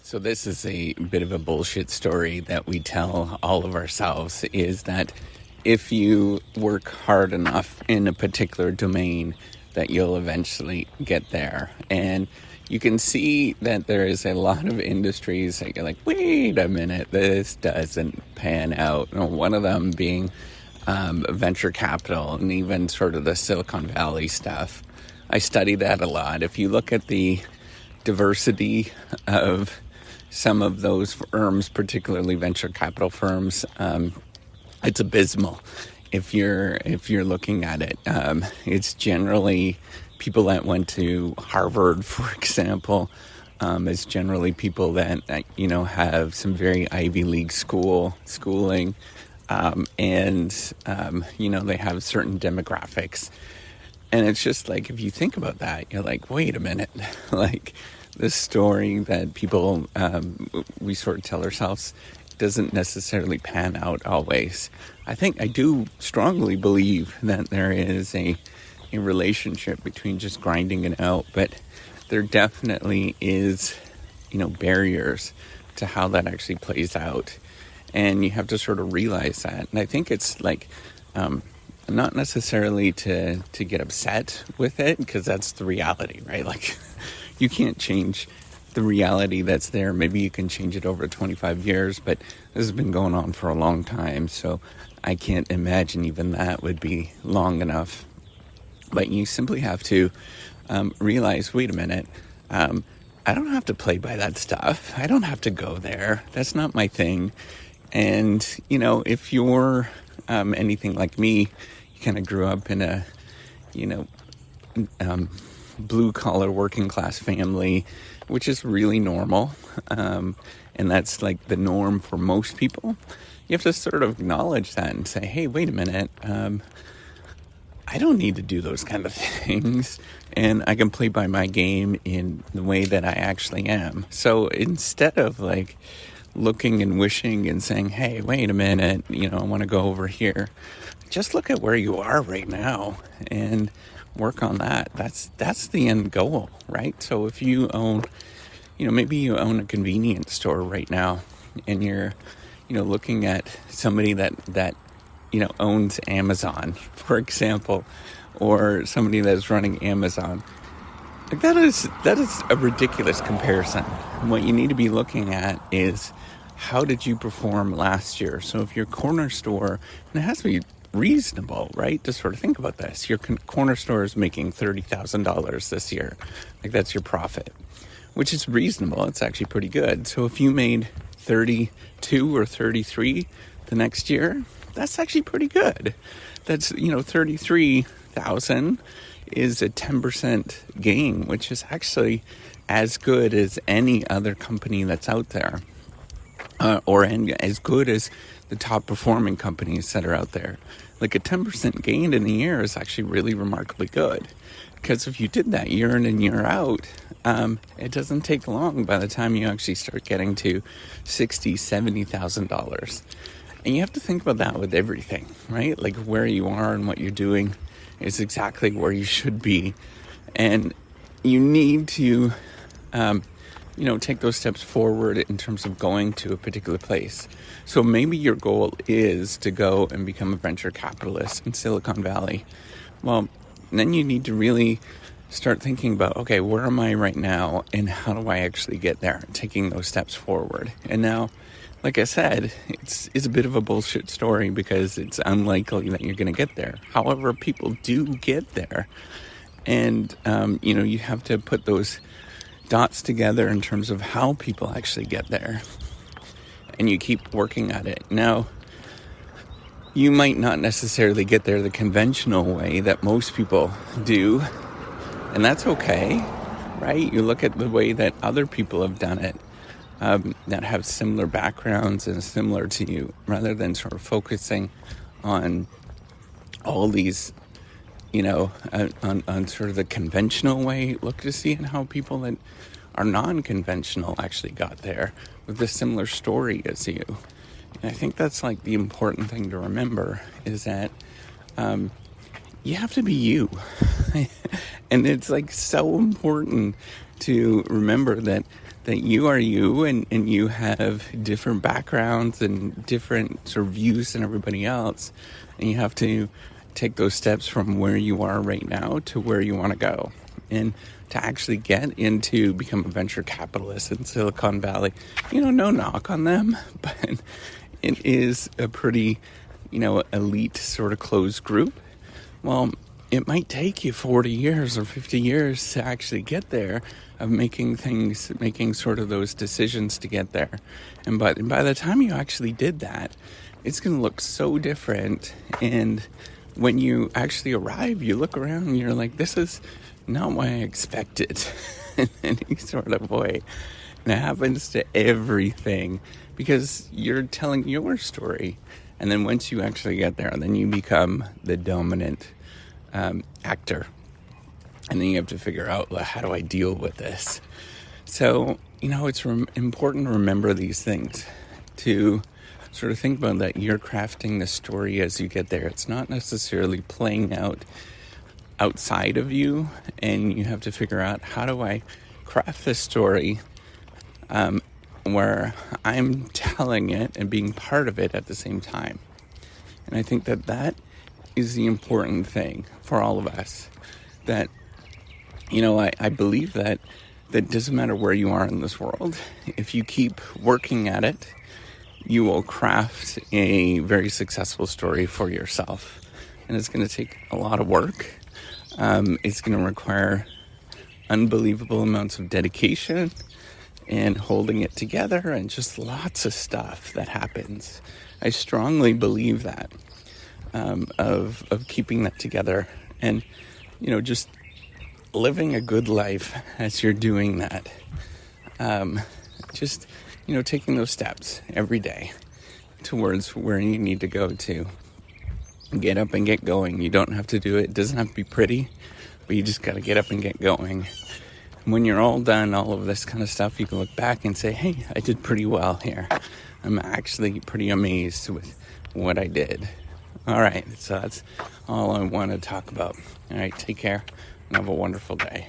So this is a bit of a bullshit story that we tell all of ourselves, is that if you work hard enough in a particular domain, that you'll eventually get there. And you can see that there is a lot of industries that you're like, wait a minute, this doesn't pan out. One of them being venture capital and even sort of the Silicon Valley stuff. I study that a lot. If you look at the diversity of some of those firms, particularly venture capital firms, it's abysmal. If you're looking at it, it's generally people that went to Harvard, for example. It's generally people that have some very Ivy League schooling, and they have certain demographics. And it's just like, if you think about that, you're like, wait a minute, like this story that people, we sort of tell ourselves doesn't necessarily pan out always. I do strongly believe that there is a relationship between just grinding it out, but there definitely is, barriers to how that actually plays out. And you have to sort of realize that. And I think it's like, not necessarily to get upset with it, because that's the reality, right? Like, you can't change the reality that's there. Maybe you can change it over 25 years, but this has been going on for a long time, so I can't imagine even that would be long enough. But you simply have to realize, wait a minute, I don't have to play by that stuff. I don't have to go there. That's not my thing. And, if you're anything like me, you kind of grew up in a, blue-collar working-class family, which is really normal, and that's like the norm for most people. You have to sort of acknowledge that and say, hey, wait a minute, I don't need to do those kind of things, and I can play by my game in the way that I actually am. So instead of like looking and wishing and saying, hey, wait a minute, I want to go over here, just look at where you are right now and work on that. That's the end goal, right? So if you own, maybe you own a convenience store right now, and you're, looking at somebody that owns Amazon, for example, or somebody that's running Amazon. Like that is a ridiculous comparison. What you need to be looking at is, how did you perform last year? So if your corner store, and it has to be reasonable, right, to sort of think about this. Your corner store is making $30,000 this year. Like, that's your profit, which is reasonable. It's actually pretty good. So if you made 32 or 33 the next year, that's actually pretty good. That's, 33,000 is a 10% gain, which is actually as good as any other company that's out there, or as good as the top performing companies that are out there. Like, a 10% gain in a year is actually really remarkably good, because if you did that year in and year out, it doesn't take long by the time you actually start getting to $60,000, $70,000. And you have to think about that with everything, right? Like, where you are and what you're doing is exactly where you should be. And you need to, take those steps forward in terms of going to a particular place. So maybe your goal is to go and become a venture capitalist in Silicon Valley. Well, then you need to really start thinking about, okay, where am I right now, and how do I actually get there? Taking those steps forward. And now, like I said, it's a bit of a bullshit story, because it's unlikely that you're going to get there. However, people do get there. And, you have to put those dots together in terms of how people actually get there. And you keep working at it. Now, you might not necessarily get there the conventional way that most people do. And that's okay, right? You look at the way that other people have done it, that have similar backgrounds and similar to you, rather than sort of focusing on all these, on sort of the conventional way. Look to see how people that are non-conventional actually got there with a similar story as you. And I think that's like the important thing to remember, is that you have to be you. And it's like so important to remember that that you are you, and you have different backgrounds and different sort of views than everybody else. And you have to take those steps from where you are right now to where you want to go. And to actually get into become a venture capitalist in Silicon Valley, no knock on them, but it is a pretty, elite sort of closed group. Well, it might take you 40 years or 50 years to actually get there, of making sort of those decisions to get there. And by the time you actually did that, it's going to look so different. And when you actually arrive, you look around and you're like, this is not what I expected in any sort of way. And it happens to everything because you're telling your story. And then once you actually get there, then you become the dominant actor. And then you have to figure out, how do I deal with this? So, it's important to remember these things, to sort of think about that you're crafting the story as you get there. It's not necessarily playing out outside of you, and you have to figure out, how do I craft this story where I'm telling it and being part of it at the same time. And I think that is the important thing for all of us, that I believe that doesn't matter where you are in this world, if you keep working at it, you will craft a very successful story for yourself. And it's going to take a lot of work. It's going to require unbelievable amounts of dedication and holding it together, and just lots of stuff that happens. I strongly believe that, of keeping that together, and just living a good life as you're doing that. Just taking those steps every day towards where you need to go to. Get up and get going. You don't have to do it. It doesn't have to be pretty, but you just got to get up and get going. And when you're all done, all of this kind of stuff, you can look back and say, hey, I did pretty well here. I'm actually pretty amazed with what I did. All right, so that's all I want to talk about. All right, take care and have a wonderful day.